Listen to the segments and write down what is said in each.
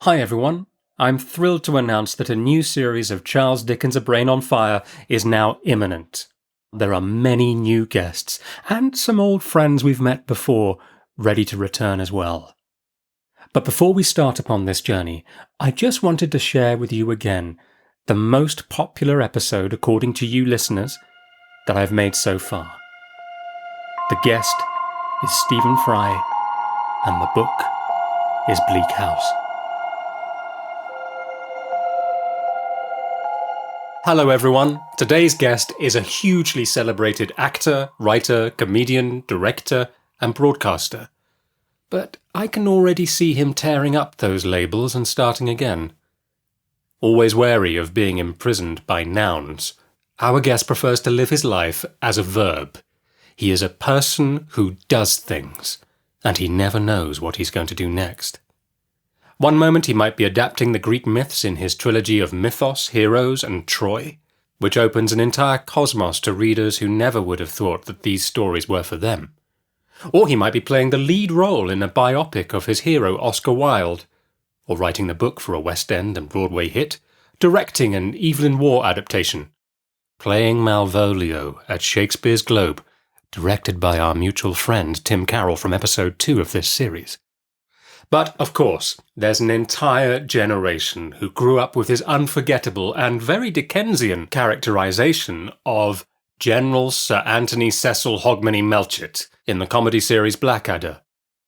Hi everyone, I'm thrilled to announce that a new series of Charles Dickens' A Brain on Fire is now imminent. There are many new guests, and some old friends we've met before, ready to return as well. But before we start upon this journey, I just wanted to share with you again the most popular episode, according to you listeners, that I've made so far. The guest is Stephen Fry, and the book is Bleak House. Hello everyone, today's guest is a hugely celebrated actor, writer, comedian, director and broadcaster. But I can already see him tearing up those labels and starting again. Always wary of being imprisoned by nouns, our guest prefers to live his life as a verb. He is a person who does things, and he never knows what he's going to do next. One moment he might be adapting the Greek myths in his trilogy of Mythos, Heroes and Troy, which opens an entire cosmos to readers who never would have thought that these stories were for them. Or he might be playing the lead role in a biopic of his hero Oscar Wilde, or writing the book for a West End and Broadway hit, directing an Evelyn Waugh adaptation, playing Malvolio at Shakespeare's Globe, directed by our mutual friend Tim Carroll from episode 2 of this series. But, of course, there's an entire generation who grew up with his unforgettable and very Dickensian characterization of General Sir Anthony Cecil Hogmanay Melchett in the comedy series Blackadder,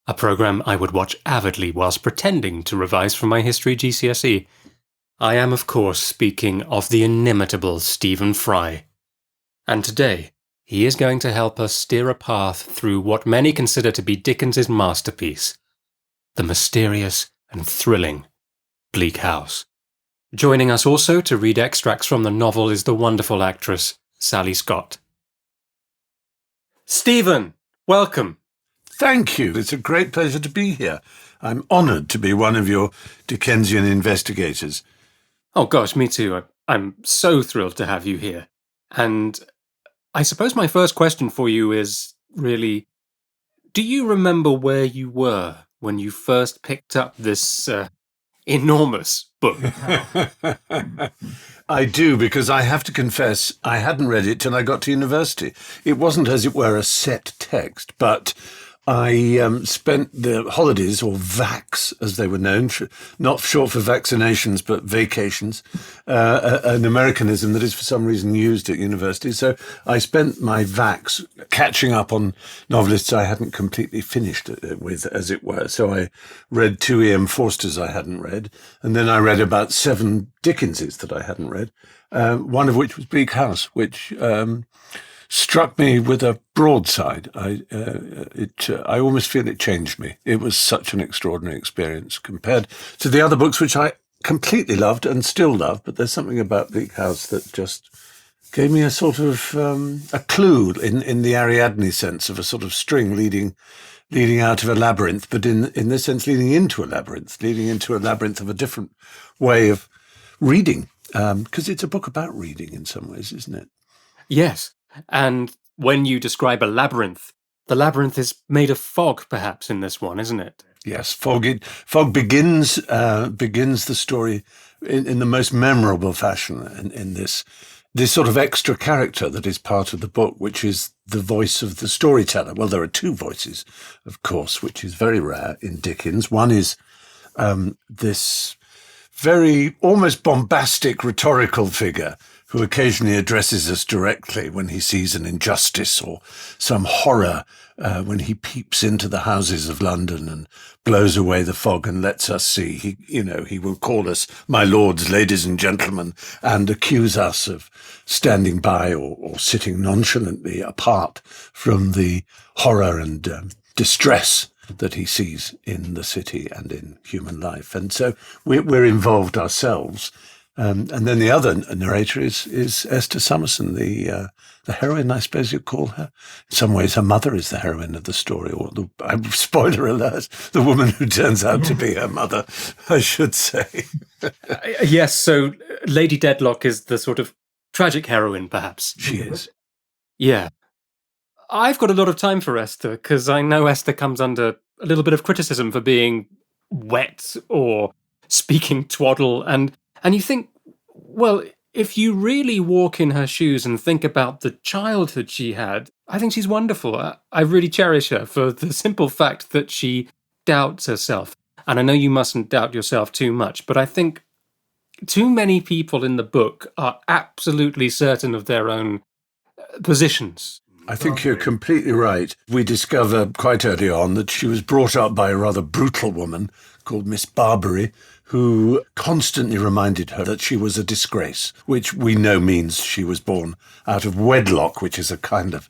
a programme I would watch avidly whilst pretending to revise for my history GCSE. I am, of course, speaking of the inimitable Stephen Fry. And today, he is going to help us steer a path through what many consider to be Dickens's masterpiece, the mysterious and thrilling Bleak House. Joining us also to read extracts from the novel is the wonderful actress Sally Scott. Stephen, welcome. Thank you. It's a great pleasure to be here. I'm honoured to be one of your Dickensian investigators. Oh gosh, me too. I'm so thrilled to have you here. And I suppose my first question for you is really, do you remember where you were when you first picked up this enormous book? I do, because I have to confess I hadn't read it till I got to university. It wasn't, as it were, a set text, but I spent the holidays, or vacs as they were known, not short for vaccinations, but vacations, an Americanism that is for some reason used at university. So I spent my vacs catching up on novelists I hadn't completely finished with, as it were. So I read 2 E.M. Forsters I hadn't read, and then I read about 7 Dickenses that I hadn't read, one of which was Bleak House, which struck me with a broadside. I almost feel it changed me. It was such an extraordinary experience compared to the other books, which I completely loved and still love. But there's something about Bleak House that just gave me a sort of a clue in the Ariadne sense of a sort of string leading out of a labyrinth, but in this sense leading into a labyrinth of a different way of reading, because it's a book about reading in some ways, isn't it? Yes. And when you describe a labyrinth, the labyrinth is made of fog, perhaps, in this one, isn't it? Yes, fog begins the story in the most memorable fashion in this sort of extra character that is part of the book, which is the voice of the storyteller. Well, there are 2 voices, of course, which is very rare in Dickens. One is this very almost bombastic rhetorical figure who occasionally addresses us directly when he sees an injustice or some horror, when he peeps into the houses of London and blows away the fog and lets us see. He will call us my lords, ladies and gentlemen, and accuse us of standing by or sitting nonchalantly apart from the horror and distress that he sees in the city and in human life. And so we're involved ourselves. And then the other narrator is Esther Summerson, the heroine, I suppose you'd call her. In some ways, her mother is the heroine of the story, or spoiler alert, the woman who turns out to be her mother, I should say. Yes, so Lady Dedlock is the sort of tragic heroine, perhaps. She is. Yeah. I've got a lot of time for Esther, because I know Esther comes under a little bit of criticism for being wet or speaking twaddle. And you think, well, if you really walk in her shoes and think about the childhood she had, I think she's wonderful. I really cherish her for the simple fact that she doubts herself. And I know you mustn't doubt yourself too much, but I think too many people in the book are absolutely certain of their own positions. I think you're completely right. We discover quite early on that she was brought up by a rather brutal woman called Miss Barbary, who constantly reminded her that she was a disgrace, which we know means she was born out of wedlock, which is a kind of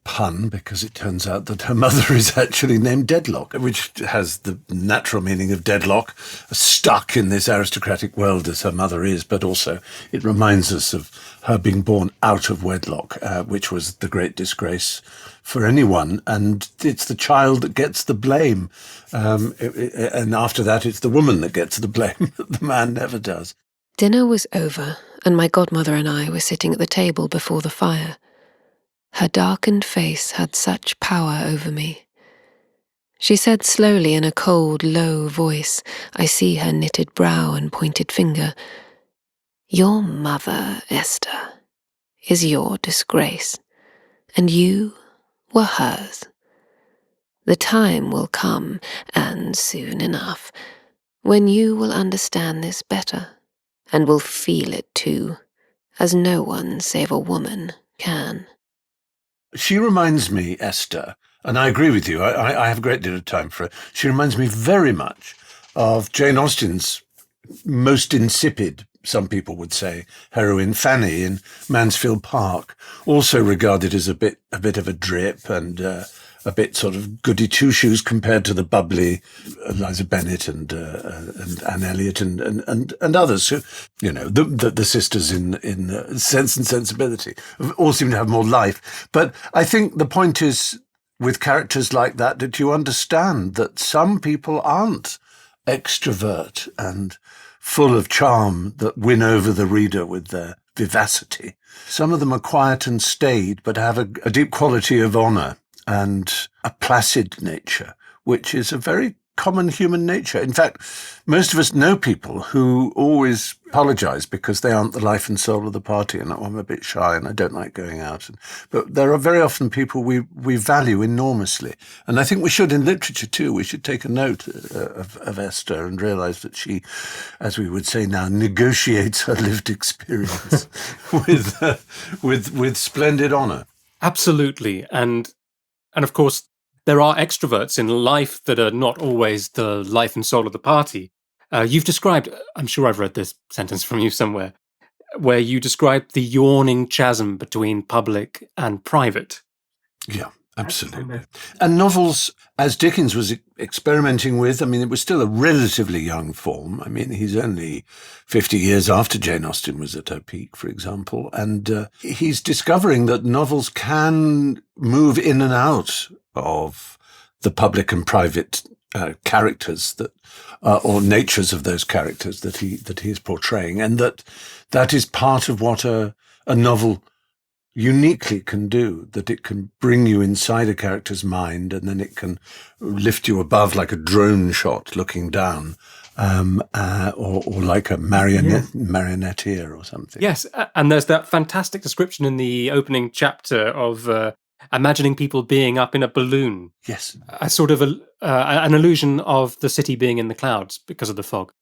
pun, because it turns out that her mother is actually named Deadlock, which has the natural meaning of deadlock, stuck in this aristocratic world as her mother is, but also it reminds us of her being born out of wedlock, which was the great disgrace for anyone. And it's the child that gets the blame. And after that, it's the woman that gets the blame. The man never does. Dinner was over, and my godmother and I were sitting at the table before the fire. Her darkened face had such power over me. She said slowly in a cold, low voice, I see her knitted brow and pointed finger, "Your mother, Esther, is your disgrace, and you were hers. The time will come, and soon enough, when you will understand this better, and will feel it too, as no one save a woman can." She reminds me, Esther, and I agree with you, I have a great deal of time for her. She reminds me very much of Jane Austen's most insipid, some people would say, heroine Fanny in Mansfield Park, also regarded as a bit of a drip and a bit sort of goody two-shoes compared to the bubbly Eliza Bennet and Anne Elliot and others who, you know, the sisters in Sense and Sensibility all seem to have more life. But I think the point is, with characters like that you understand that some people aren't extrovert and full of charm that win over the reader with their vivacity. Some of them are quiet and staid, but have a deep quality of honour and a placid nature, which is a very common human nature. In fact, most of us know people who always apologise because they aren't the life and soul of the party, and I'm a bit shy and I don't like going out. But there are very often people we value enormously. And I think we should in literature too. We should take a note of Esther and realise that she, as we would say now, negotiates her lived experience with splendid honour. Absolutely. And of course, there are extroverts in life that are not always the life and soul of the party. You've described, I'm sure I've read this sentence from you somewhere, where you described the yawning chasm between public and private. Yeah, absolutely. And novels, as Dickens was experimenting with, I mean, it was still a relatively young form. I mean, he's only 50 years after Jane Austen was at her peak, for example. And he's discovering that novels can move in and out of the public and private characters that, or natures of those characters that he is portraying, and that is part of what a novel uniquely can do, that it can bring you inside a character's mind and then it can lift you above like a drone shot looking down, or like a marionetteer or something. Yes, and there's that fantastic description in the opening chapter of imagining people being up in a balloon. Yes. A sort of an illusion of the city being in the clouds because of the fog.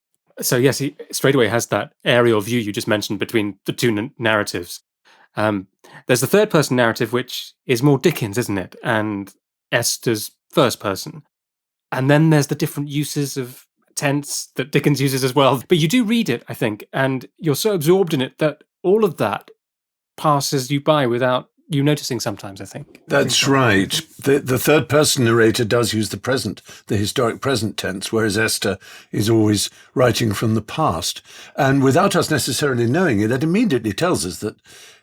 So yes, he straight away has that aerial view you just mentioned between the two narratives. There's the third person narrative, which is more Dickens, isn't it? And Esther's first person. And then there's the different uses of tense that Dickens uses as well. But you do read it, I think, and you're so absorbed in it that all of that passes you by without you noticing sometimes, I think. That's right. The third person narrator does use the historic present tense, whereas Esther is always writing from the past. And without us necessarily knowing it, that immediately tells us that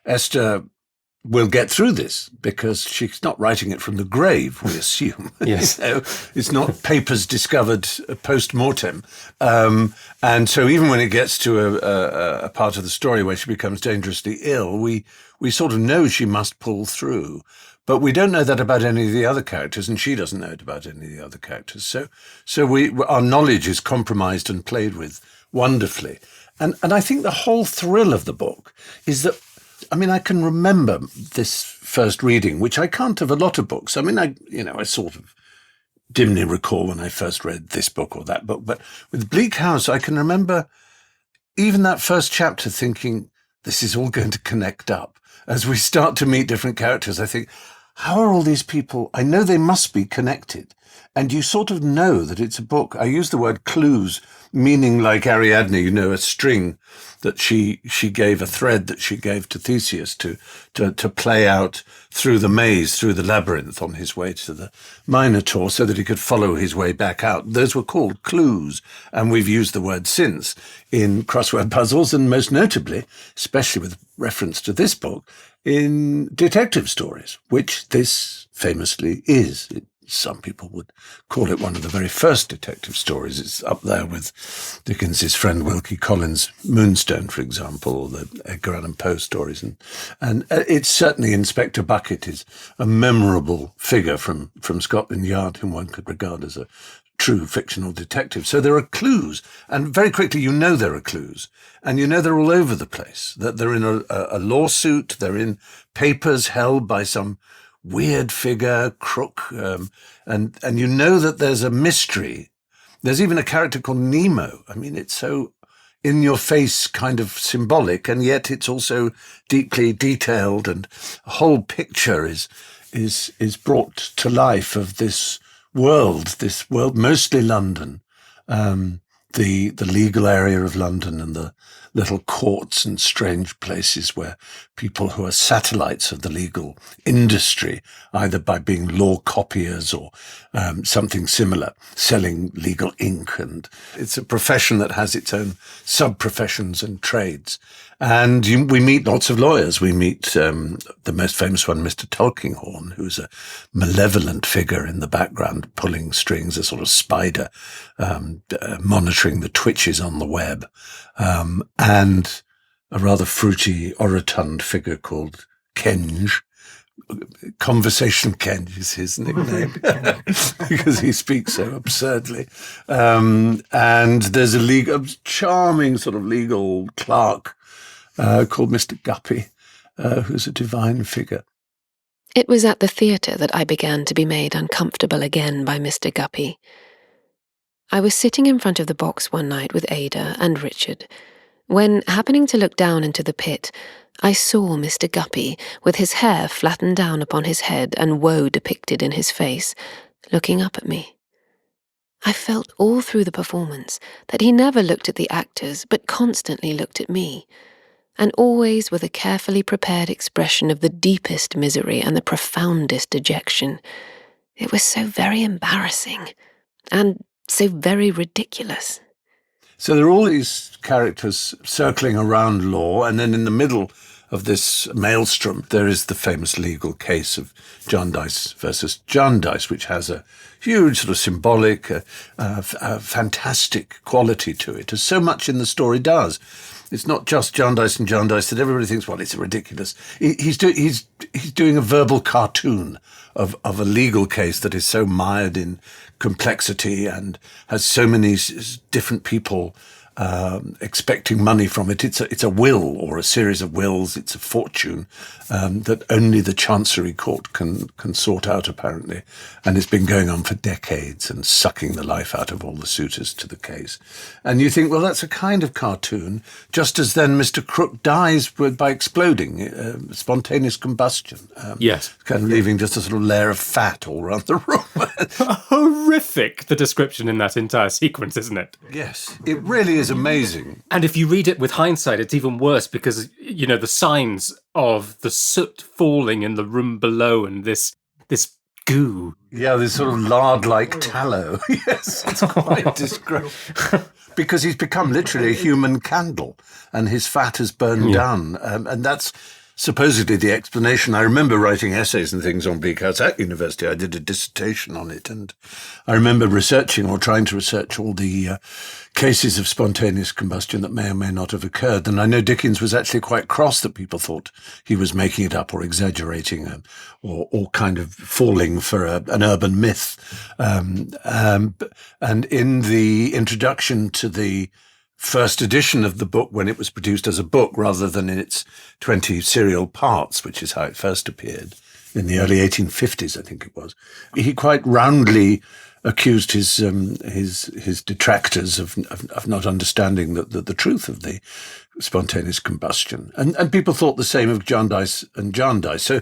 Esther will get through this because she's not writing it from the grave, we assume. Yes. It's not papers discovered post-mortem. And so even when it gets to a part of the story where she becomes dangerously ill, we sort of know she must pull through. But we don't know that about any of the other characters, and she doesn't know it about any of the other characters. So our knowledge is compromised and played with wonderfully. And I think the whole thrill of the book is that, I mean, I can remember this first reading, which I can't of a lot of books. I mean, I sort of dimly recall when I first read this book or that book. But with Bleak House, I can remember even that first chapter thinking, this is all going to connect up. As we start to meet different characters, I think, how are all these people? I know they must be connected. And you sort of know that it's a book. I use the word clues, meaning like Ariadne, a string that she gave, a thread that she gave to Theseus to play out through the maze, through the labyrinth on his way to the Minotaur so that he could follow his way back out. Those were called clues. And we've used the word since in crossword puzzles, and most notably, especially with reference to this book, in detective stories, which this famously is. Some people would call it one of the very first detective stories. It's up there with Dickens's friend Wilkie Collins' Moonstone, for example, or the Edgar Allan Poe stories. And it's certainly Inspector Bucket is a memorable figure from Scotland Yard, whom one could regard as a true fictional detective. So there are clues, and very quickly you know there are clues, and you know they're all over the place, that they're in a lawsuit, they're in papers held by some weird figure, crook, and you know that there's a mystery. There's even a character called Nemo. I mean, it's so in your face, kind of symbolic, and yet it's also deeply detailed, and a whole picture is brought to life of this world, mostly London, the legal area of London, and the little courts and strange places where people who are satellites of the legal industry, either by being law copiers or something similar, selling legal ink. And it's a profession that has its own sub-professions and trades. And we meet lots of lawyers. We meet the most famous one, Mr. Tulkinghorn, who's a malevolent figure in the background, pulling strings, a sort of spider, monitoring the twitches on the web. And a rather fruity, orotund figure called Kenge. Conversation Kenge is his nickname because he speaks so absurdly. And there's a charming sort of legal clerk called Mr. Guppy, who's a divine figure. It was at the theatre that I began to be made uncomfortable again by Mr. Guppy. I was sitting in front of the box one night with Ada and Richard, when, happening to look down into the pit, I saw Mr. Guppy, with his hair flattened down upon his head and woe depicted in his face, looking up at me. I felt all through the performance that he never looked at the actors, but constantly looked at me, and always with a carefully prepared expression of the deepest misery and the profoundest dejection. It was so very embarrassing, and so very ridiculous. So there are all these characters circling around law, and then in the middle of this maelstrom, there is the famous legal case of Jarndyce versus Jarndyce, which has a huge sort of symbolic, fantastic quality to it, as so much in the story does. It's not just Jarndyce and Jarndyce that everybody thinks, well, it's ridiculous. He's doing a verbal cartoon of a legal case that is so mired in complexity and has so many different people expecting money from it. It's a will or a series of wills. It's a fortune that only the Chancery Court can sort out, apparently. And it's been going on for decades and sucking the life out of all the suitors to the case. And you think, well, that's a kind of cartoon, just as then Mr. Crook dies by exploding, spontaneous combustion. Yes. Kind of leaving just a sort of layer of fat all around the room. Horrific, the description in that entire sequence, isn't it? Yes, it really is amazing. And if you read it with hindsight, it's even worse because, the signs of the soot falling in the room below and this goo. Yeah, this sort of lard-like tallow. Yes, it's quite disgraceful. Because he's become literally a human candle and his fat has burned down. And that's supposedly the explanation. I remember writing essays and things on Bleak House at university. I did a dissertation on it, and I remember researching or trying to research all the cases of spontaneous combustion that may or may not have occurred. And I know Dickens was actually quite cross that people thought he was making it up or exaggerating or kind of falling for an urban myth. And in the introduction to the first edition of the book, when it was produced as a book rather than in its 20 serial parts, which is how it first appeared in the early 1850s, I think it was, he quite roundly accused his detractors of not understanding the truth of the spontaneous combustion. And people thought the same of Jarndyce and Jarndyce. So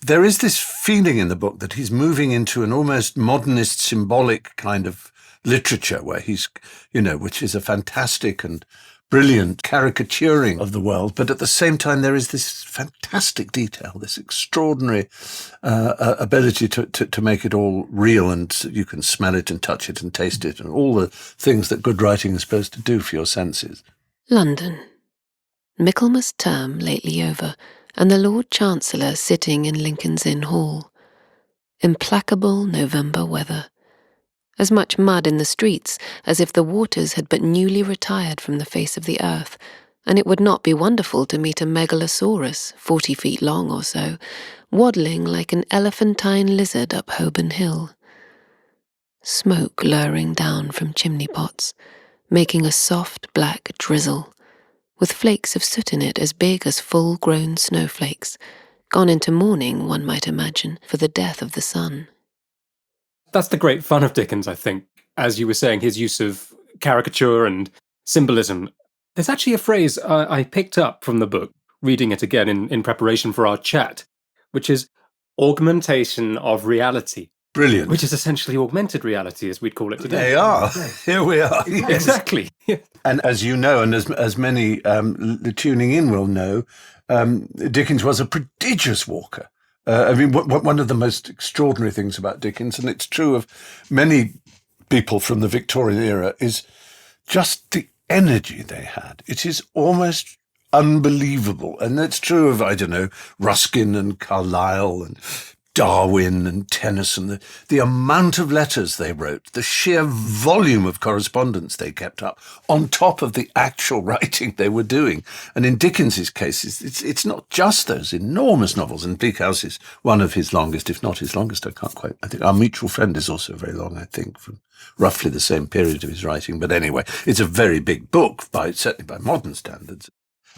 there is this feeling in the book that he's moving into an almost modernist symbolic kind of literature where he's, which is a fantastic and brilliant caricaturing of the world, but at the same time there is this fantastic detail, this extraordinary ability to make it all real, and you can smell it and touch it and taste it and all the things that good writing is supposed to do for your senses. London. Michaelmas term lately over, and the Lord Chancellor sitting in Lincoln's Inn Hall. Implacable November weather. As much mud in the streets as if the waters had but newly retired from the face of the earth, and it would not be wonderful to meet a megalosaurus, 40 feet long or so, waddling like an elephantine lizard up Holborn Hill. Smoke luring down from chimney pots, making a soft black drizzle, with flakes of soot in it as big as full-grown snowflakes, gone into mourning, one might imagine, for the death of the sun. That's the great fun of Dickens, I think. As you were saying, his use of caricature and symbolism. There's actually a phrase I picked up from the book, reading it again in preparation for our chat, which is augmentation of reality. Brilliant. Which is essentially augmented reality, as we'd call it today. They are. Here we are. Yes. Exactly. And as you know, and as many tuning in will know, Dickens was a prodigious walker. One of the most extraordinary things about Dickens, and it's true of many people from the Victorian era, is just the energy they had. It is almost unbelievable. And that's true of, Ruskin and Carlyle and Darwin and Tennyson, the amount of letters they wrote, the sheer volume of correspondence they kept up on top of the actual writing they were doing. And in Dickens's case, it's not just those enormous novels, and Bleak House is one of his longest, if not his longest. I think Our Mutual Friend is also very long, I think, from roughly the same period of his writing. But anyway, it's a very big book, certainly by modern standards.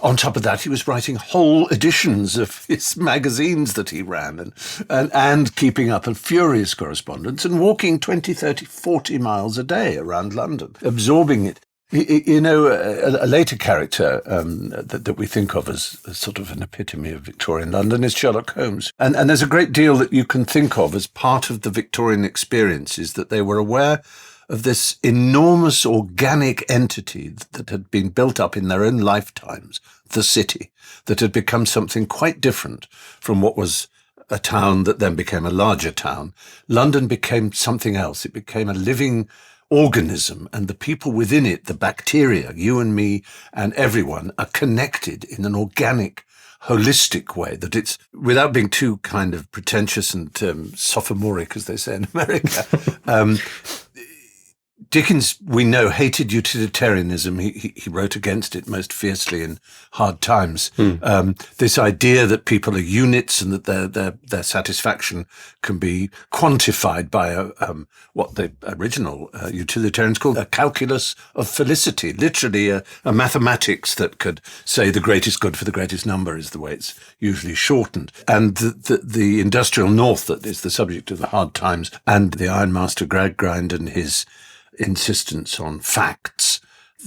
On top of that, he was writing whole editions of his magazines that he ran and keeping up a furious correspondence and walking 20, 30, 40 miles a day around London, absorbing it. A later character that we think of as sort of an epitome of Victorian London is Sherlock Holmes. And there's a great deal that you can think of as part of the Victorian experience, is that they were aware of this enormous organic entity that had been built up in their own lifetimes, the city, that had become something quite different from what was a town that then became a larger town. London became something else. It became a living organism, and the people within it, the bacteria, you and me and everyone, are connected in an organic, holistic way, that it's, without being too kind of pretentious and sophomoric, as they say in America, Dickens, we know, hated utilitarianism. He wrote against it most fiercely in Hard Times. This idea that people are units and that their satisfaction can be quantified by what the original utilitarians called a calculus of felicity, literally a mathematics that could say the greatest good for the greatest number is the way it's usually shortened. And the industrial North that is the subject of the Hard Times, and the ironmaster Gradgrind and his insistence on facts,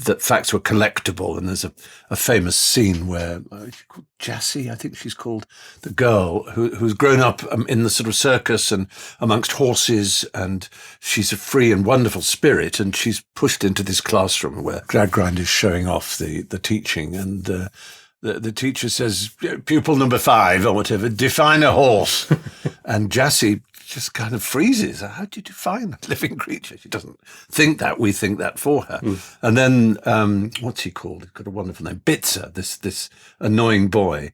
that facts were collectible. And there's a famous scene where Jessie, I think she's called, the girl who's grown up in the sort of circus and amongst horses, and she's a free and wonderful spirit, and she's pushed into this classroom where Gradgrind is showing off the teaching, and the teacher says, pupil number 5 or whatever, define a horse. And Jessie just kind of freezes. How do you define a living creature? She doesn't think that. We think that for her. And then, what's he called? He's got a wonderful name. Bitzer, this annoying boy,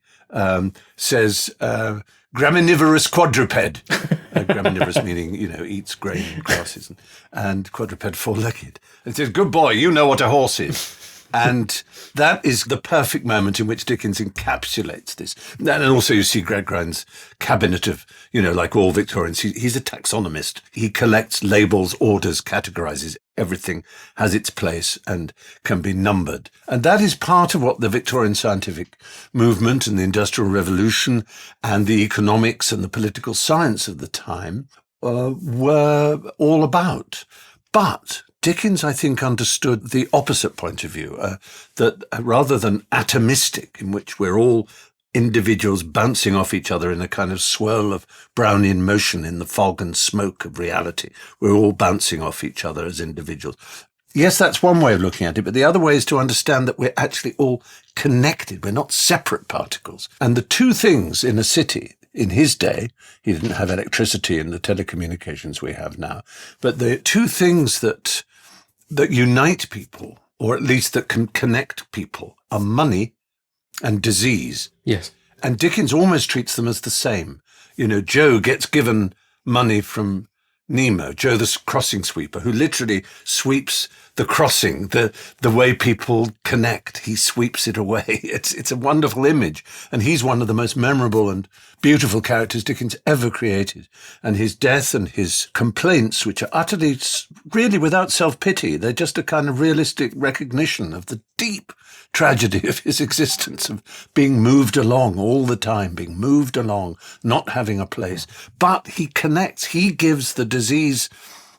says, graminivorous quadruped. Graminivorous meaning, eats grain and grasses, and quadruped four-legged. It says, good boy, you know what a horse is. And that is the perfect moment in which Dickens encapsulates this. And also you see Gradgrind's cabinet of, like all Victorians, he's a taxonomist. He collects labels, orders, categorizes. Everything has its place and can be numbered. And that is part of what the Victorian scientific movement and the Industrial Revolution and the economics and the political science of the time were all about. But Dickens, I think, understood the opposite point of view, that rather than atomistic, in which we're all individuals bouncing off each other in a kind of swirl of Brownian motion in the fog and smoke of reality, we're all bouncing off each other as individuals. Yes, that's one way of looking at it, but the other way is to understand that we're actually all connected. We're not separate particles. And the two things in a city, in his day, he didn't have electricity and the telecommunications we have now, but the two things that unite people, or at least that can connect people, are money and disease. Yes. And Dickens almost treats them as the same. Joe gets given money from Nemo, Joe the crossing sweeper, who literally sweeps the crossing, the way people connect. He sweeps it away. It's a wonderful image. And he's one of the most memorable and beautiful characters Dickens ever created. And his death and his complaints, which are utterly, really without self-pity, they're just a kind of realistic recognition of the deep tragedy of his existence, of being moved along all the time, being moved along, not having a place. But he connects, he gives the disease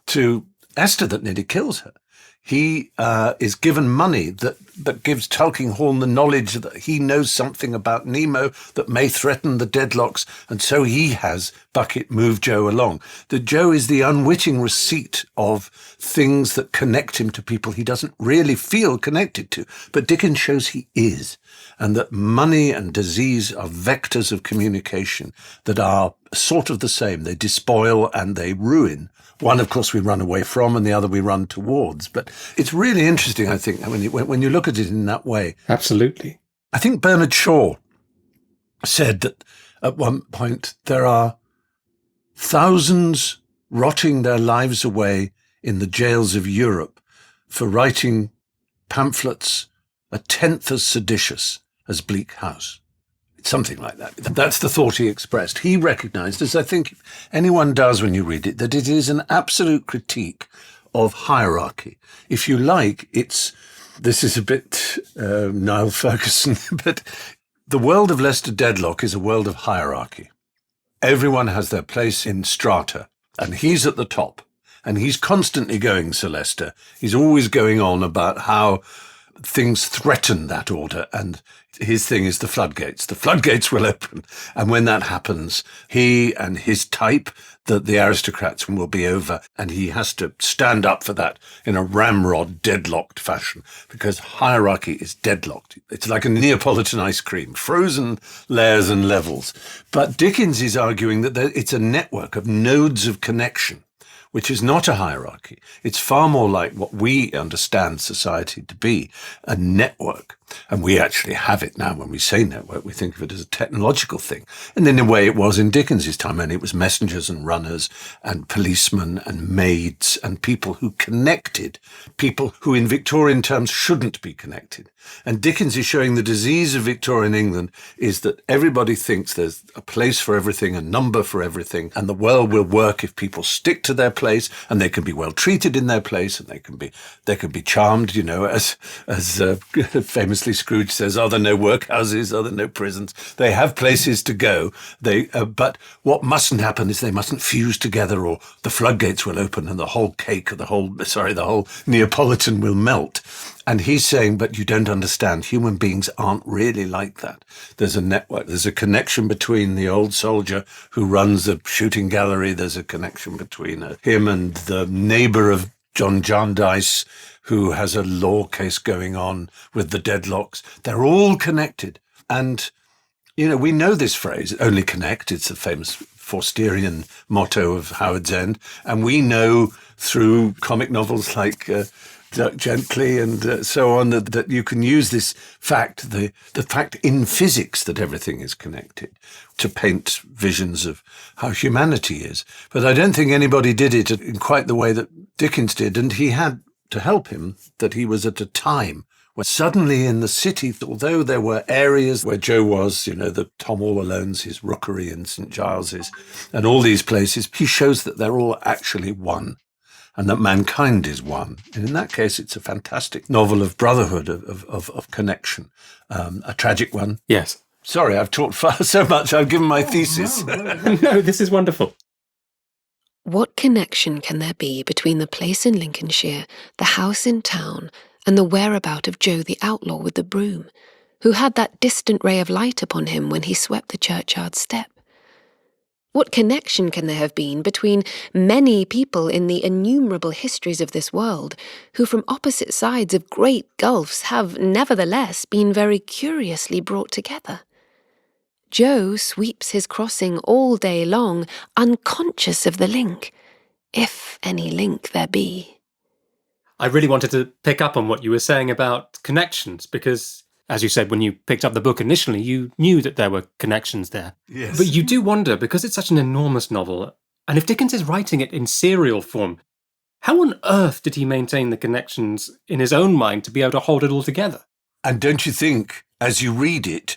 to Esther that nearly kills her. He is given money that gives Tulkinghorn the knowledge that he knows something about Nemo that may threaten the deadlocks, and so he has Bucket move Joe along. That Joe is the unwitting receipt of things that connect him to people he doesn't really feel connected to, but Dickens shows he is, and that money and disease are vectors of communication that are sort of the same. They despoil and they ruin. One, of course, we run away from, and the other we run towards. But it's really interesting, I think, when you look at it in that way. Absolutely. I think Bernard Shaw said that at one point there are thousands rotting their lives away in the jails of Europe for writing pamphlets a tenth as seditious as Bleak House. Something like that. That's the thought he expressed. He recognized, as I think anyone does when you read it, that it is an absolute critique of hierarchy. If you like, this is a bit Niall Ferguson, but the world of Lester Dedlock is a world of hierarchy. Everyone has their place in strata, and he's at the top. And he's constantly going, Sir Lester. He's always going on about how things threaten that order, and his thing is the floodgates. The floodgates will open, and when that happens, he and his type, the aristocrats, will be over, and he has to stand up for that in a ramrod, deadlocked fashion, because hierarchy is deadlocked. It's like a Neapolitan ice cream, frozen layers and levels. But Dickens is arguing that it's a network of nodes of connection, which is not a hierarchy. It's far more like what we understand society to be, a network. And we actually have it now. When we say network, we think of it as a technological thing. And in a way it was in Dickens's time, and it was messengers and runners and policemen and maids and people who connected, people who in Victorian terms shouldn't be connected. And Dickens is showing the disease of Victorian England is that everybody thinks there's a place for everything, a number for everything, and the world will work if people stick to their place, and they can be well treated in their place, and they can be charmed, as famously Scrooge says, are there no workhouses? Are there no prisons? They have places to go. But what mustn't happen is they mustn't fuse together, or the floodgates will open and the whole cake, or the whole Neapolitan will melt. And he's saying, but you don't understand. Human beings aren't really like that. There's a network. There's a connection between the old soldier who runs a shooting gallery. There's a connection between him and the neighbor of John Jarndyce, who has a law case going on with the deadlocks. They're all connected. And, we know this phrase, only connect. It's a famous Forstierian motto of Howard's End. And we know through comic novels like duck gently, and so on, that you can use this fact, the fact in physics that everything is connected, to paint visions of how humanity is. But I don't think anybody did it in quite the way that Dickens did, and he had to help him that he was at a time where suddenly in the city, although there were areas where Joe was, the Tom All Alone's, his Rookery and St. Giles's, and all these places, he shows that they're all actually one, and that mankind is one. And in that case, it's a fantastic novel of brotherhood, of connection, a tragic one. Yes. Sorry, I've talked far so much. I've given my thesis. No, this is wonderful. What connection can there be between the place in Lincolnshire, the house in town, and the whereabout of Joe the outlaw with the broom, who had that distant ray of light upon him when he swept the churchyard step? What connection can there have been between many people in the innumerable histories of this world, who from opposite sides of great gulfs have nevertheless been very curiously brought together? Joe sweeps his crossing all day long, unconscious of the link, if any link there be. I really wanted to pick up on what you were saying about connections, because, as you said, when you picked up the book initially, you knew that there were connections there. Yes. But you do wonder, because it's such an enormous novel, and if Dickens is writing it in serial form, how on earth did he maintain the connections in his own mind to be able to hold it all together? And don't you think, as you read it,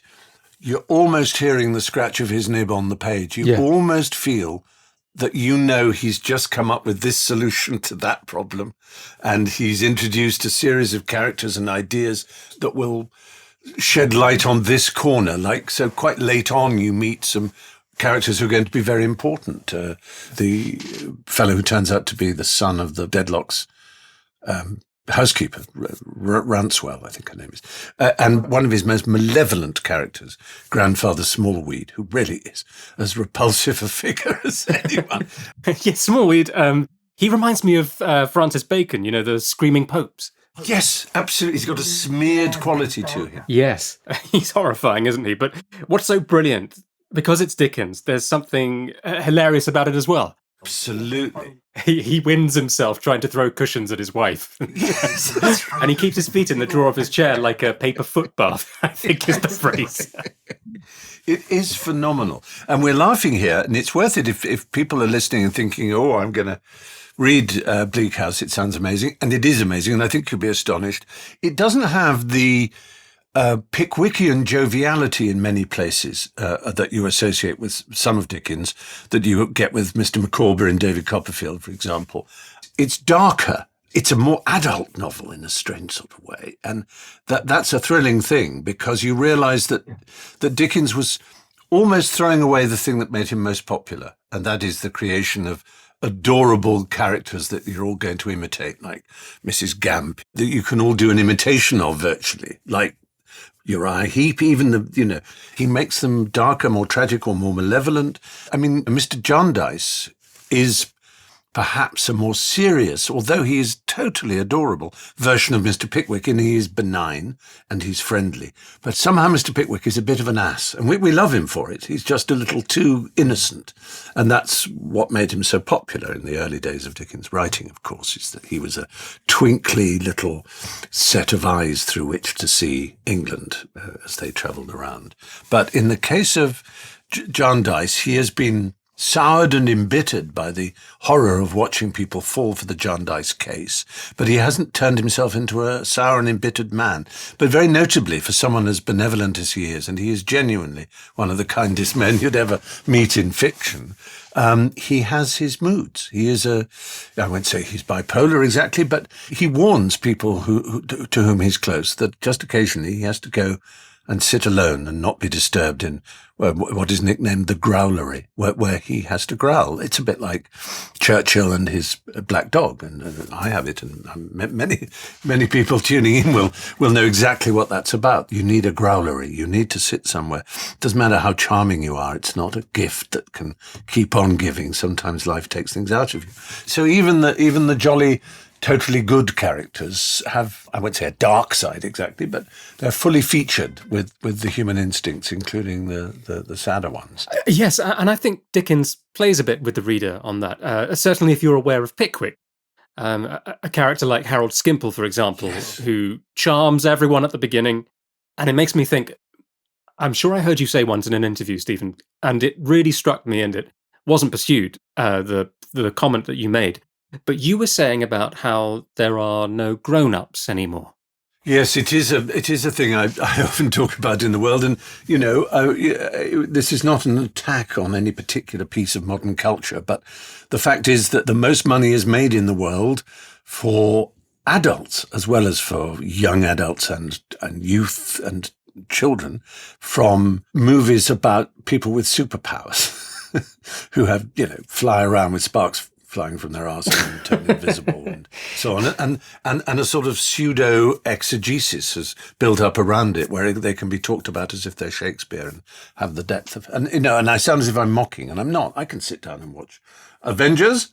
you're almost hearing the scratch of his nib on the page. You almost feel that he's just come up with this solution to that problem, and he's introduced a series of characters and ideas that will shed light on this corner. So quite late on, you meet some characters who are going to be very important. The fellow who turns out to be the son of the Dedlock's housekeeper, Ranswell, I think her name is, and one of his most malevolent characters, Grandfather Smallweed, who really is as repulsive a figure as anyone. Yes, Smallweed. He reminds me of Francis Bacon, the screaming popes. Yes, absolutely. He's got a smeared quality to him. Yes, he's horrifying, isn't he? But what's so brilliant, because it's Dickens, there's something hilarious about it as well. Absolutely. He wins himself trying to throw cushions at his wife. Yes, that's right. And he keeps his feet in the drawer of his chair like a paper foot bath, I think is the phrase. It is phenomenal. And we're laughing here, and it's worth it if people are listening and thinking, oh, I'm going to read Bleak House. It sounds amazing. And it is amazing, and I think you'll be astonished. It doesn't have the Pickwickian joviality in many places that you associate with some of Dickens, that you get with Mr. Micawber in David Copperfield, for example. It's darker. It's a more adult novel in a strange sort of way. And that's a thrilling thing, because you realize that Dickens was almost throwing away the thing that made him most popular, and that is the creation of adorable characters that you're all going to imitate, like Mrs. Gamp, that you can all do an imitation of virtually, like Uriah Heep, even he makes them darker, more tragic, or more malevolent. I mean, Mr. Jarndyce is perhaps a more serious, although he is totally adorable, version of Mr. Pickwick, and he is benign and he's friendly. But somehow Mr. Pickwick is a bit of an ass, and we love him for it. He's just a little too innocent. And that's what made him so popular in the early days of Dickens' writing, of course, is that he was a twinkly little set of eyes through which to see England as they travelled around. But in the case of Jarndyce, he has been soured and embittered by the horror of watching people fall for the Jarndyce case, but he hasn't turned himself into a sour and embittered man. But very notably, for someone as benevolent as he is, and he is genuinely one of the kindest men you'd ever meet in fiction, he has his moods. He is I won't say he's bipolar exactly, but he warns people to whom he's close that just occasionally he has to go and sit alone and not be disturbed in what is nicknamed the growlery, where he has to growl. It's a bit like Churchill and his black dog, and I have it, and many people tuning in will know exactly what that's about. You need a growlery. You need to sit somewhere. Doesn't matter how charming you are. It's not a gift that can keep on giving. Sometimes life takes things out of you. So even the jolly, totally good characters have, I won't say a dark side exactly, but they're fully featured with the human instincts, including the sadder ones. Yes, and I think Dickens plays a bit with the reader on that. Certainly if you're aware of Pickwick. A character like Harold Skimpole, for example, Yes. who charms everyone at the beginning. And it makes me think, I'm sure I heard you say once in an interview, Stephen, and it really struck me, and it wasn't pursued, the comment that you made. But you were saying about how there are no grown-ups anymore. Yes, it is a thing I often talk about in the world, and this is not an attack on any particular piece of modern culture, but the fact is that the most money is made in the world for adults as well as for young adults and youth and children from movies about people with superpowers who have fly around with sparks flying from their arse and turn invisible and so on. And a sort of pseudo exegesis has built up around it where they can be talked about as if they're Shakespeare and have the depth of, and I sound as if I'm mocking, and I'm not. I can sit down and watch Avengers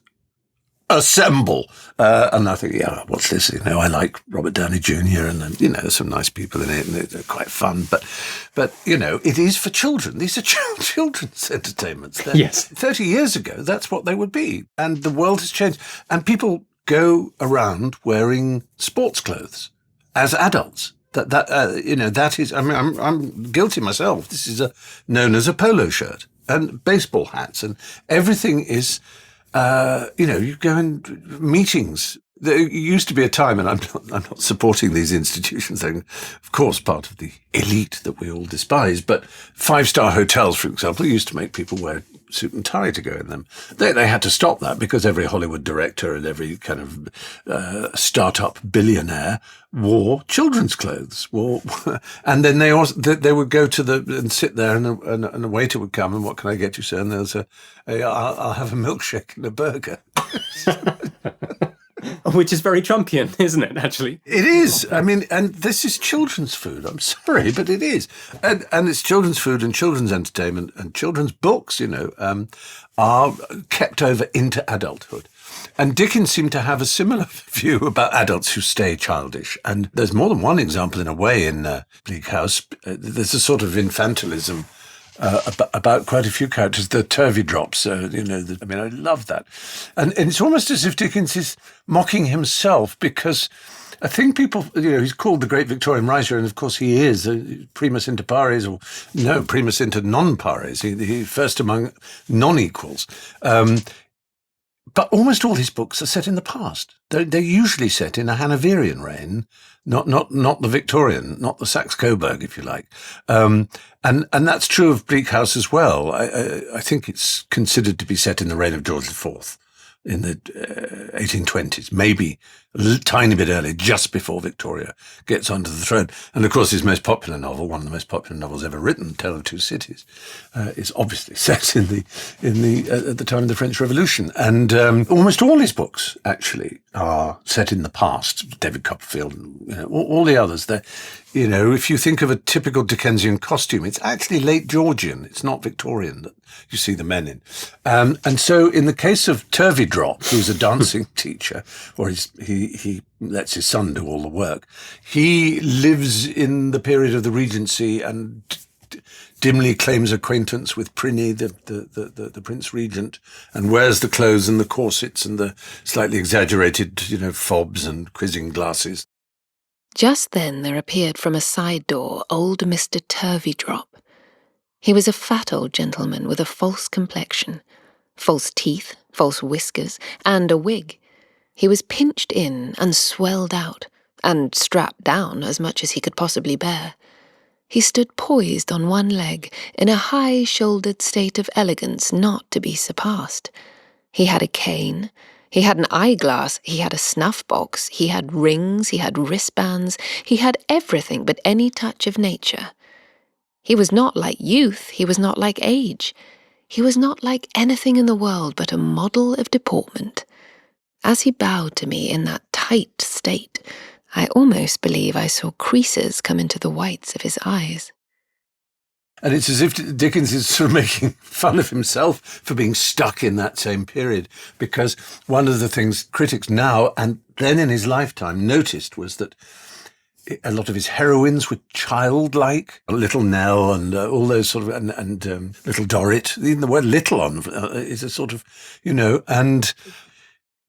Assemble. And I think, what's this? I like Robert Downey Jr. and there's some nice people in it and they're quite fun. But it is for children. These are children's entertainments. Yes. 30 years ago, that's what they would be. And the world has changed. And people go around wearing sports clothes as adults. That is, I mean, I'm guilty myself. This is known as a polo shirt and baseball hats, and everything is, you go in meetings. There used to be a time, and I'm not supporting these institutions. They're, of course, part of the elite that we all despise. But 5-star hotels, for example, used to make people wear suit and tie to go in them. They had to stop that because every Hollywood director and every kind of startup billionaire wore children's clothes. And then they would go to and sit there, and a waiter would come, and what can I get you, sir? And they'll say, I'll have a milkshake and a burger. Which is very Trumpian, isn't it, actually? It is. I mean, and this is children's food. I'm sorry, but it is. And it's children's food and children's entertainment and children's books, are kept over into adulthood. And Dickens seemed to have a similar view about adults who stay childish. And there's more than one example, in a way, in Bleak House. There's a sort of infantilism about quite a few characters, the turvy drops, I love that. And it's almost as if Dickens is mocking himself, because I think people, he's called the great Victorian writer, and of course he is, primus inter pares, or no, primus inter non pares, he first among non-equals. But almost all his books are set in the past. They're usually set in a Hanoverian reign, not the Victorian, not the Saxe-Coburg, if you like. And that's true of Bleak House as well. I think it's considered to be set in the reign of George IV in the 1820s, maybe a tiny bit earlier, just before Victoria gets onto the throne. And of course, his most popular novel, one of the most popular novels ever written, Tale of Two Cities, is obviously set at the time of the French Revolution. And almost all his books actually are set in the past. David Copperfield, all the others. If you think of a typical Dickensian costume, it's actually late Georgian. It's not Victorian that you see the men in. And so in the case of Turvey Drop, who's a dancing teacher, or he lets his son do all the work, he lives in the period of the Regency and dimly claims acquaintance with Prinny, the Prince Regent, and wears the clothes and the corsets and the slightly exaggerated, fobs and quizzing glasses. Just then there appeared from a side door old Mr. Turveydrop. He was a fat old gentleman with a false complexion, false teeth, false whiskers, and a wig. He was pinched in and swelled out, and strapped down as much as he could possibly bear. He stood poised on one leg, in a high-shouldered state of elegance not to be surpassed. He had a cane, he had an eyeglass, he had a snuff-box, he had rings, he had wristbands, he had everything but any touch of nature. He was not like youth, he was not like age. He was not like anything in the world but a model of deportment. As he bowed to me in that tight state, I almost believe I saw creases come into the whites of his eyes. And it's as if Dickens is sort of making fun of himself for being stuck in that same period, because one of the things critics now and then in his lifetime noticed was that a lot of his heroines were childlike. Little Nell and all those sort of, and Little Dorrit. Even the word little on is a sort of, and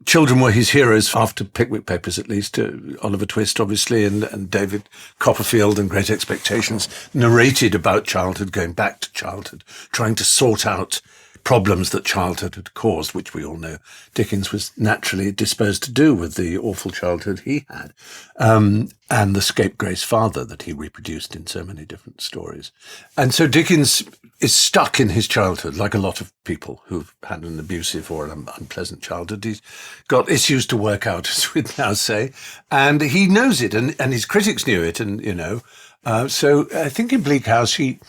children were his heroes after Pickwick Papers, at least. Oliver Twist, obviously, and David Copperfield and Great Expectations narrated about childhood, going back to childhood, trying to sort out problems that childhood had caused, which we all know Dickens was naturally disposed to do with the awful childhood he had, and the scapegrace father that he reproduced in so many different stories. And so Dickens is stuck in his childhood, like a lot of people who've had an abusive or an unpleasant childhood. He's got issues to work out, as we'd now say, and he knows it, and his critics knew it, and, so I think in Bleak House, he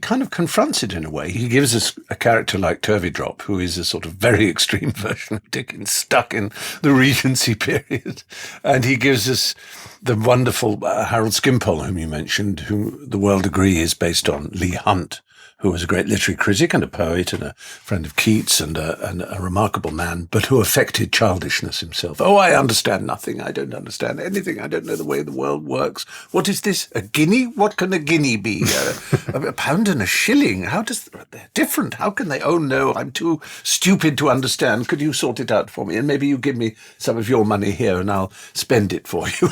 kind of confronts it in a way. He gives us a character like Turveydrop, who is a sort of very extreme version of Dickens, stuck in the Regency period. And he gives us the wonderful Harold Skimpole, whom you mentioned, who the world agree is based on Leigh Hunt, who was a great literary critic and a poet and a friend of Keats and a remarkable man, but who affected childishness himself. Oh, I understand nothing. I don't understand anything. I don't know the way the world works. What is this? A guinea? What can a guinea be? A pound and a shilling? They're different. How can they? Oh, no, I'm too stupid to understand. Could you sort it out for me? And maybe you give me some of your money here and I'll spend it for you.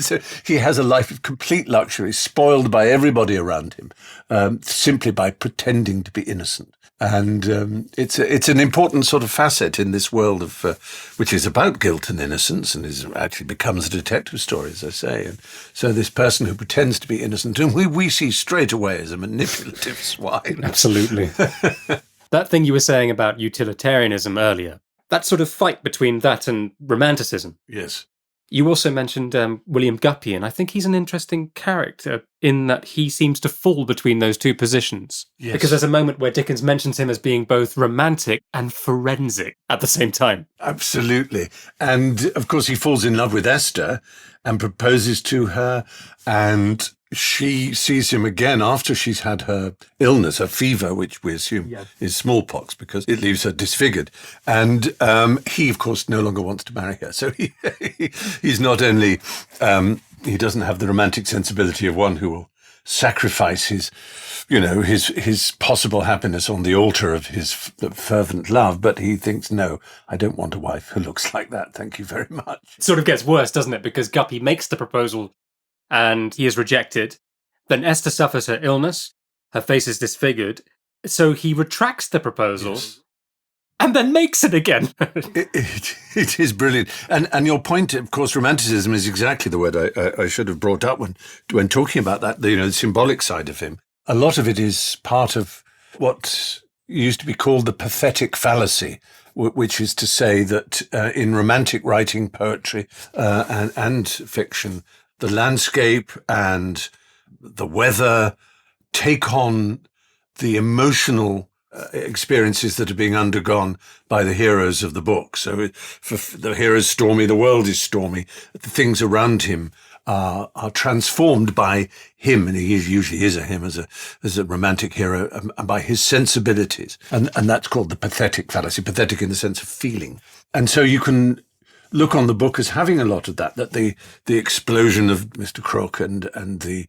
So he has a life of complete luxury, spoiled by everybody around him, simply by pretending to be innocent. And it's an important sort of facet in this world of which is about guilt and innocence, and actually becomes a detective story, as I say. And so this person who pretends to be innocent, and we see straight away as a manipulative swine. Absolutely. That thing you were saying about utilitarianism earlier, that sort of fight between that and romanticism. Yes. You also mentioned William Guppy, and I think he's an interesting character in that he seems to fall between those two positions. Yes. Because there's a moment where Dickens mentions him as being both romantic and forensic at the same time. Absolutely. And, of course, he falls in love with Esther and proposes to her, and she sees him again after she's had her illness, her fever, which we assume is smallpox because it leaves her disfigured. And he, of course, no longer wants to marry her. So he's not only, he doesn't have the romantic sensibility of one who will sacrifice his possible happiness on the altar of his fervent love, but he thinks, no, I don't want a wife who looks like that. Thank you very much. It sort of gets worse, doesn't it? Because Guppy makes the proposal and he is rejected. Then Esther suffers her illness. Her face is disfigured. So he retracts the proposal and then makes it again. It is brilliant. And your point, of course, romanticism is exactly the word I should have brought up when talking about that, the symbolic side of him. A lot of it is part of what used to be called the pathetic fallacy, which is to say that in romantic writing, poetry, and fiction, the landscape and the weather take on the emotional experiences that are being undergone by the heroes of the book. So for the hero's stormy, the world is stormy. The things around him are transformed by him, and he usually is a him as a romantic hero, and by his sensibilities. And that's called the pathetic fallacy, pathetic in the sense of feeling. And so you can look on the book as having a lot of that the explosion of Mr. Crook and the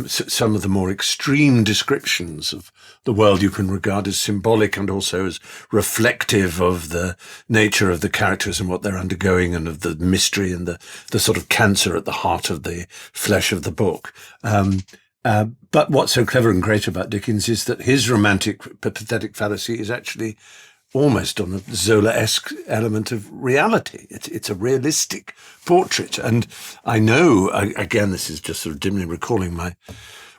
some of the more extreme descriptions of the world you can regard as symbolic and also as reflective of the nature of the characters and what they're undergoing and of the mystery and the sort of cancer at the heart of the flesh of the book. But what's so clever and great about Dickens is that his romantic pathetic fallacy is actually almost on a Zola-esque element of reality. It's a realistic portrait. And I know, again, this is just sort of dimly recalling my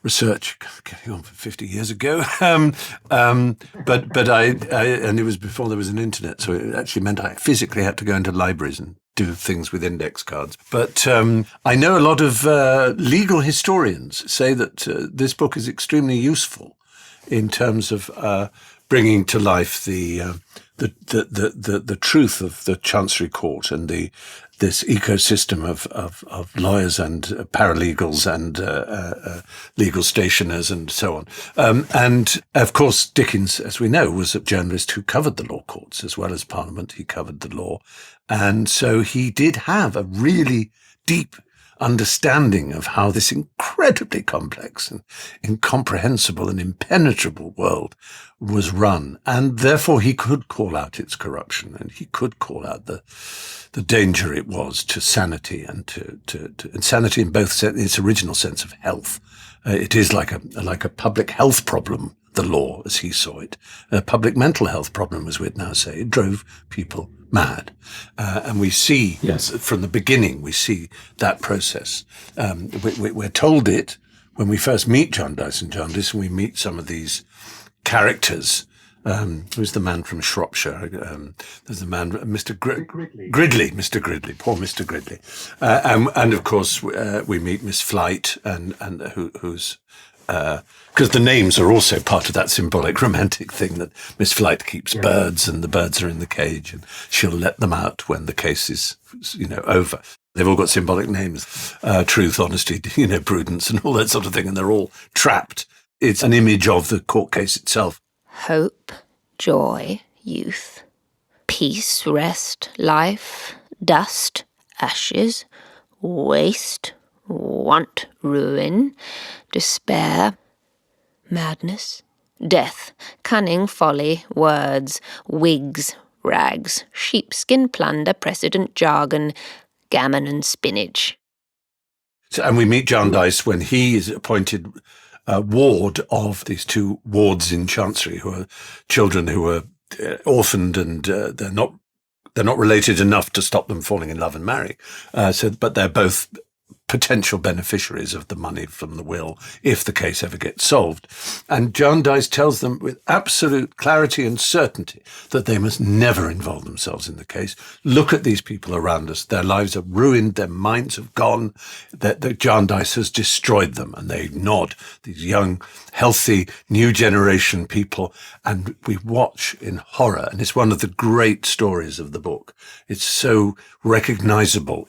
research getting on for 50 years ago. But I and it was before there was an internet, so it actually meant I physically had to go into libraries and do things with index cards. But I know a lot of legal historians say that this book is extremely useful in terms of bringing to life the truth of the Chancery Court and this ecosystem of lawyers and paralegals and legal stationers and so on. And of course, Dickens, as we know, was a journalist who covered the law courts as well as Parliament. He covered the law, and so he did have a really deep understanding of how this incredibly complex and incomprehensible and impenetrable world was run. And therefore he could call out its corruption, and he could call out the danger it was to sanity and to insanity in both its original sense of health. It is like a public health problem, the law, as he saw it. A public mental health problem, as we'd now say. It drove people mad. And we see, yes, from the beginning, we see that process. We're told it when we first meet Jarndyce and Jarndyce, and we meet some of these characters. Who's the man from Shropshire? There's the man, Mr. Gridley, Mr. Gridley, poor Mr. Gridley. And of course, we meet Miss Flight and who's, because the names are also part of that symbolic romantic thing that Miss Flight keeps birds and the birds are in the cage and she'll let them out when the case is, over. They've all got symbolic names, truth, honesty, prudence and all that sort of thing. And they're all trapped. It's an image of the court case itself. Hope, joy, youth, peace, rest, life, dust, ashes, waste, want, ruin, despair, madness, death, cunning, folly, words, wigs, rags, sheepskin, plunder, precedent, jargon, gammon and spinach. And we meet Jarndyce when he is appointed ward of these two wards in Chancery, who are children who are orphaned and they're not related enough to stop them falling in love and marry. But they're both potential beneficiaries of the money from the will if the case ever gets solved. And Jarndyce tells them with absolute clarity and certainty that they must never involve themselves in the case. Look at these people around us. Their lives are ruined. Their minds have gone. That Jarndyce has destroyed them. And they nod, these young, healthy, new generation people. And we watch in horror. And it's one of the great stories of the book. It's so recognizable.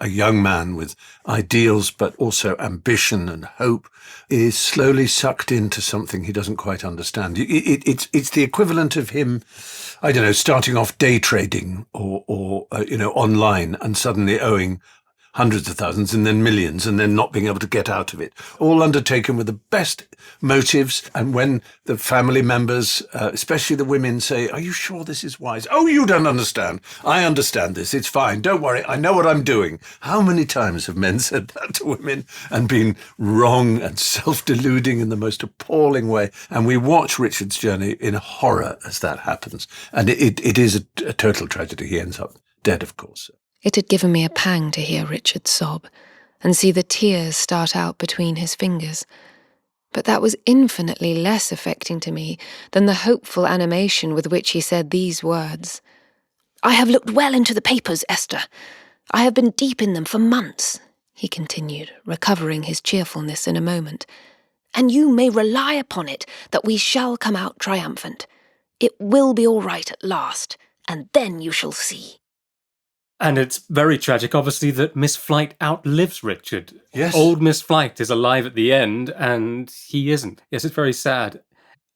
A young man with ideals, but also ambition and hope, is slowly sucked into something he doesn't quite understand. It's the equivalent of him, I don't know, starting off day trading or online and suddenly owing hundreds of thousands and then millions and then not being able to get out of it. All undertaken with the best motives. And when the family members, especially the women, say, "Are you sure this is wise?" "Oh, you don't understand. I understand this. It's fine. Don't worry. I know what I'm doing." How many times have men said that to women and been wrong and self-deluding in the most appalling way? And we watch Richard's journey in horror as that happens. And it is a total tragedy. He ends up dead, of course. It had given me a pang to hear Richard sob and see the tears start out between his fingers. But that was infinitely less affecting to me than the hopeful animation with which he said these words. "I have looked well into the papers, Esther. I have been deep in them for months," he continued, recovering his cheerfulness in a moment. "And you may rely upon it that we shall come out triumphant. It will be all right at last, and then you shall see." And it's very tragic, obviously, that Miss Flight outlives Richard. Yes. Old Miss Flight is alive at the end, and he isn't. Yes, it's very sad.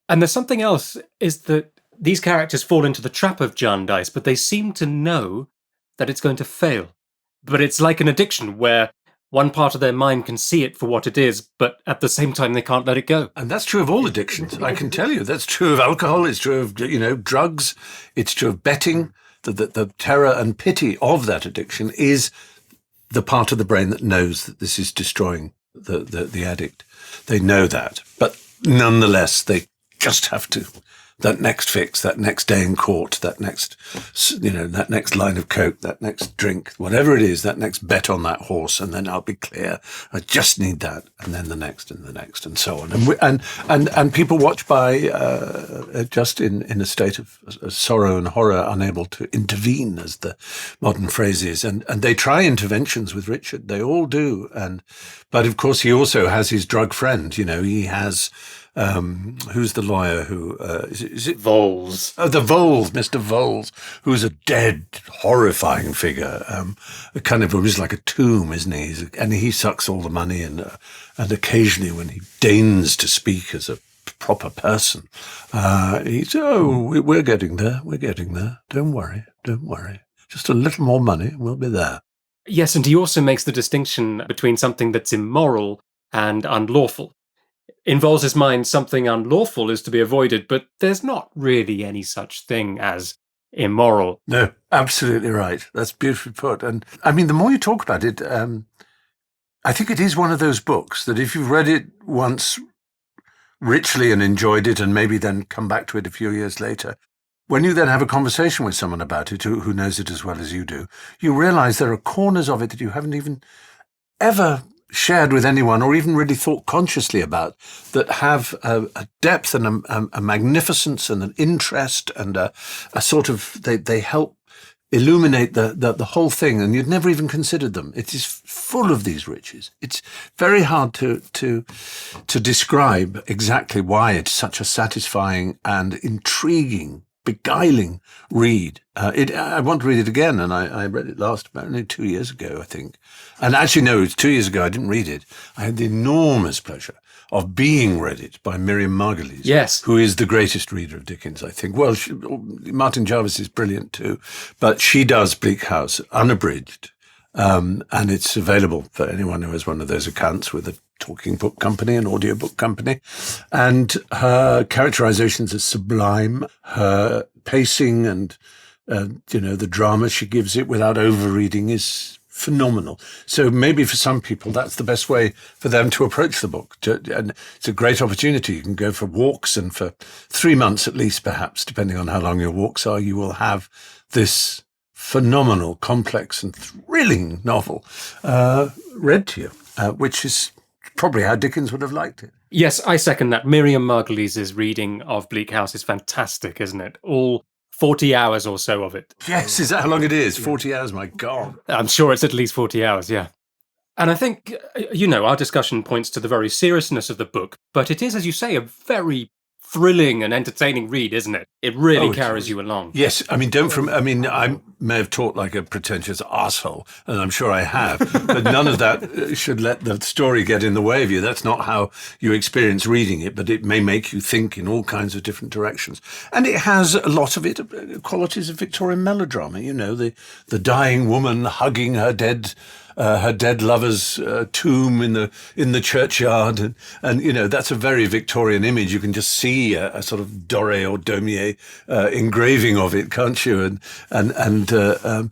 And there's something else, is that these characters fall into the trap of Jarndyce, but they seem to know that it's going to fail. But it's like an addiction, where one part of their mind can see it for what it is, but at the same time they can't let it go. And that's true of all addictions, I can tell you. That's true of alcohol, it's true of, drugs, it's true of betting. The terror and pity of that addiction is the part of the brain that knows that this is destroying the addict. They know that, but nonetheless, they just have to. That next fix, that next day in court, that next line of coke, that next drink, whatever it is, that next bet on that horse, and then I'll be clear. I just need that, and then the next, and so on. And people watch by just in a state of sorrow and horror, unable to intervene, as the modern phrase is. And they try interventions with Richard. They all do. But of course, he also has his drug friend. He has. Who's the lawyer who, is it Voles. Oh, the Voles, Mr. Voles, who's a dead, horrifying figure, kind of, he's like a tomb, isn't he? And he sucks all the money and occasionally when he deigns to speak as a proper person, he's, we're getting there. Don't worry. Just a little more money and we'll be there. Yes, and he also makes the distinction between something that's immoral and unlawful. In Volz's mind, something unlawful is to be avoided, but there's not really any such thing as immoral. No, absolutely right. That's beautifully put. And I mean, the more you talk about it, I think it is one of those books that if you've read it once richly and enjoyed it and maybe then come back to it a few years later, when you then have a conversation with someone about it who knows it as well as you do, you realize there are corners of it that you haven't even ever shared with anyone or even really thought consciously about that have a depth and a magnificence and an interest and a sort of, they help illuminate the whole thing, and you'd never even considered them. It is full of these riches. It's very hard to describe exactly why it's such a satisfying and intriguing, beguiling read. I want to read it again, and I read it last about only 2 years ago, I think. And actually, no, it was 2 years ago. I didn't read it. I had the enormous pleasure of being read it by Miriam Margolyes, Yes, who is the greatest reader of Dickens, I think. Well, Martin Jarvis is brilliant too, but she does Bleak House unabridged, and it's available for anyone who has one of those accounts with a talking book company, an audiobook company. And her characterizations are sublime. Her pacing and, the drama she gives it without overreading is phenomenal. So maybe for some people, that's the best way for them to approach the book. And it's a great opportunity. You can go for walks, and for 3 months at least, perhaps, depending on how long your walks are, you will have this phenomenal, complex and thrilling novel read to you, which is probably how Dickens would have liked it. yes, I second that. Miriam Margolyes' reading of Bleak House is fantastic, isn't it? All 40 hours or so of it. Yes, is that how long it is? 40 hours, my God. I'm sure it's at least 40 hours, yeah. And I think, our discussion points to the very seriousness of the book, but it is, as you say, a very thrilling and entertaining read, isn't it? It really carries you along. Yes, I mean, I may have talked like a pretentious asshole, and I'm sure I have, but none of that should let the story get in the way of you. That's not how you experience reading it, but it may make you think in all kinds of different directions. And it has a lot of it, qualities of Victorian melodrama, the dying woman hugging her dead lover's tomb in the churchyard, and that's a very Victorian image. You can just see a sort of Doré or Daumier engraving of it, can't you? And the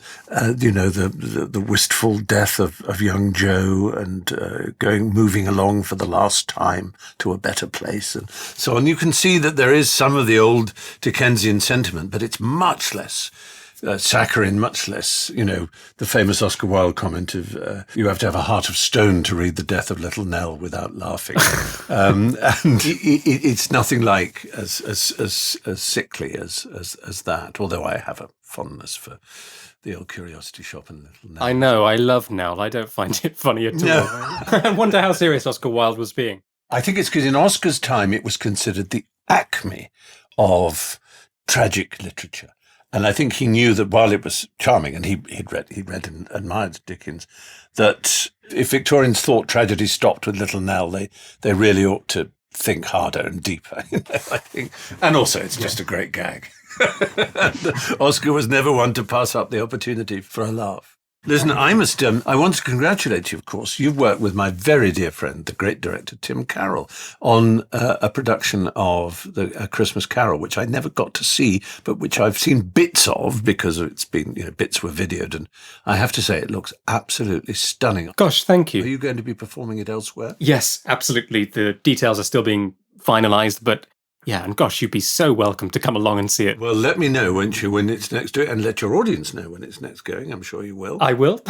wistful death of young Joe, and moving along for the last time to a better place, and so on. You can see that there is some of the old Dickensian sentiment, but it's much less saccharine, much less, the famous Oscar Wilde comment of you have to have a heart of stone to read The Death of Little Nell without laughing. And it's nothing like as sickly as that, although I have a fondness for the old Curiosity Shop and Little Nell. I know, I love Nell. I don't find it funny at all. No. I wonder how serious Oscar Wilde was being. I think it's because in Oscar's time it was considered the acme of tragic literature. And I think he knew that while it was charming, and he'd read and admired Dickens, that if Victorians thought tragedy stopped with Little Nell, they really ought to think harder and deeper, I think. And also, it's just a great gag. Oscar was never one to pass up the opportunity for a laugh. Listen, I want to congratulate you, of course. You've worked with my very dear friend, the great director, Tim Carroll, on a production of A Christmas Carol, which I never got to see, but which I've seen bits of because it's been, bits were videoed. And I have to say, it looks absolutely stunning. Gosh, thank you. Are you going to be performing it elsewhere? Yes, absolutely. The details are still being finalised, but yeah, and gosh, you'd be so welcome to come along and see it. Well, let me know, won't you, when it's next doing, and let your audience know when it's next going. I'm sure you will. I will.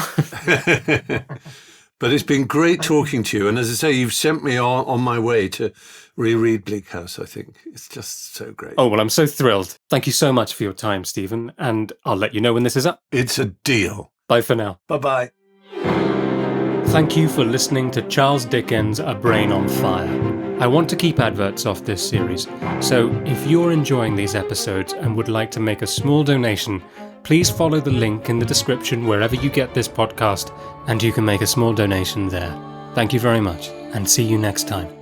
But it's been great talking to you. And as I say, you've sent me on my way to reread Bleak House, I think. It's just so great. Oh, well, I'm so thrilled. Thank you so much for your time, Stephen. And I'll let you know when this is up. It's a deal. Bye for now. Bye-bye. Thank you for listening to Charles Dickens' A Brain on Fire. I want to keep adverts off this series, so if you're enjoying these episodes and would like to make a small donation, please follow the link in the description wherever you get this podcast, and you can make a small donation there. Thank you very much, and see you next time.